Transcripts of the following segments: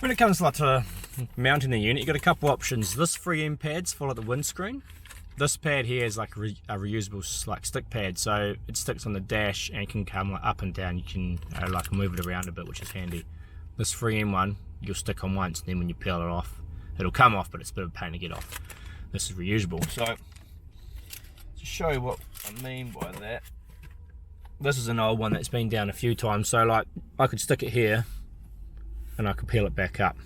When it comes to mounting the unit, you've got a couple options. This 3M pad's for like the windscreen. This pad here is like a reusable like stick pad, so it sticks on the dash and can come like up and down. You can like move it around a bit, which is handy. This 3M one, you'll stick on once, and then when you peel it off, it'll come off, but it's a bit of a pain to get off. This is reusable. So to show you what I mean by that, this is an old one that's been down a few times. So like I could stick it here, and I could peel it back up.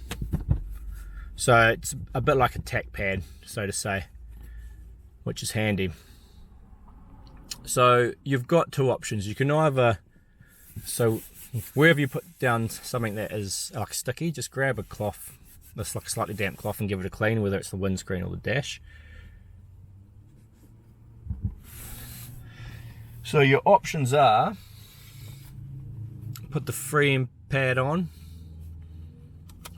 So it's a bit like a tack pad, so to say, which is handy. So you've got two options. You can either, so wherever you put down something that is like sticky, just grab a cloth, that's like a slightly damp cloth, and give it a clean, whether it's the windscreen or the dash. So your options are, put the 3M pad on,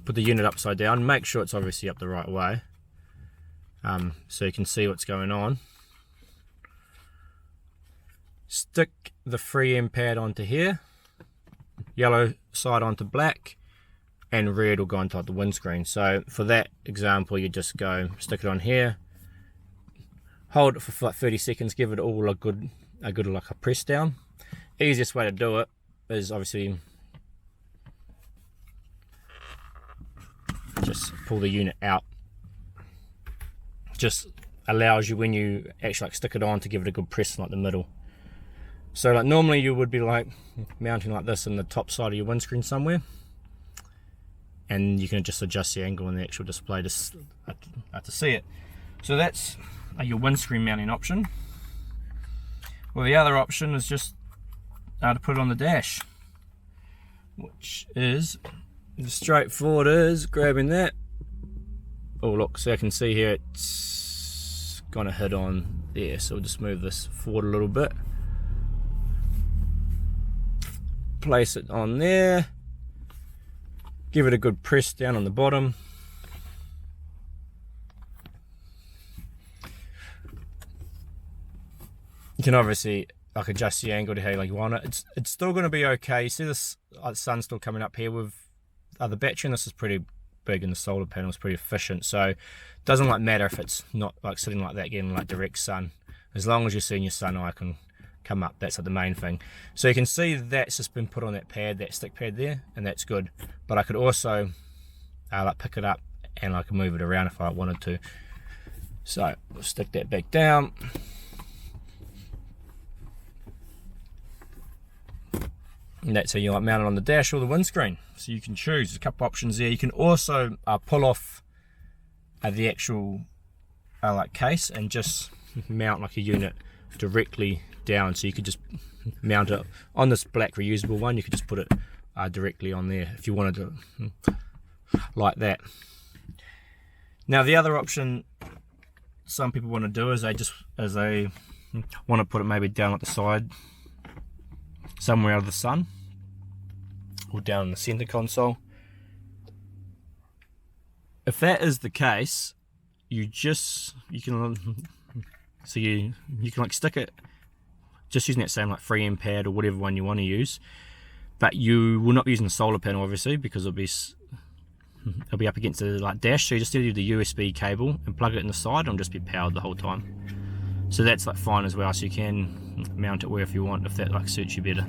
put the unit upside down, make sure it's obviously up the right way, so you can see what's going on. Stick the 3M pad onto here, yellow side onto black, and red will go onto the windscreen. So for that example, you just go stick it on here, hold it for like 30 seconds, give it all a good like a press down. Easiest way to do it is obviously just pull the unit out. Just allows you, when you actually like stick it on, to give it a good press in like the middle. So like normally you would be like mounting like this in the top side of your windscreen somewhere, and you can just adjust the angle in the actual display to see it. So that's your windscreen mounting option. Well, the other option is just to put it on the dash, which is as straightforward as grabbing that. Oh look, so I can see here it's gonna hit on there, so we'll just move this forward a little bit, place it on there, give it a good press down on the bottom. You can obviously like adjust the angle to how you want it. It's still going to be okay. You see this sun's still coming up here with the battery, and this is pretty big, and the solar panel is pretty efficient, so it doesn't like matter if it's not like sitting like that getting like direct sun. As long as you're seeing your sun icon come up, that's like the main thing. So you can see that's just been put on that pad, that stick pad there, and that's good. But I could also like pick it up and I can move it around if I wanted to. So we'll stick that back down. And that's how you like mount it on the dash or the windscreen. So you can choose a couple options there. You can also pull off the actual like case and just mount like a unit directly down. So you could just mount it on this black reusable one. You could just put it directly on there if you wanted to, like that. Now the other option some people want to do is they want to put it maybe down at the side, somewhere out of the sun, or down in the center console. If that is the case, you can like stick it just using that same like 3M pad or whatever one you want to use, but you will not be using the solar panel obviously, because it'll be up against the like dash. So you just do the USB cable and plug it in the side, and it'll just be powered the whole time. So that's like fine as well. So you can mount it wherever you want if that like suits you better.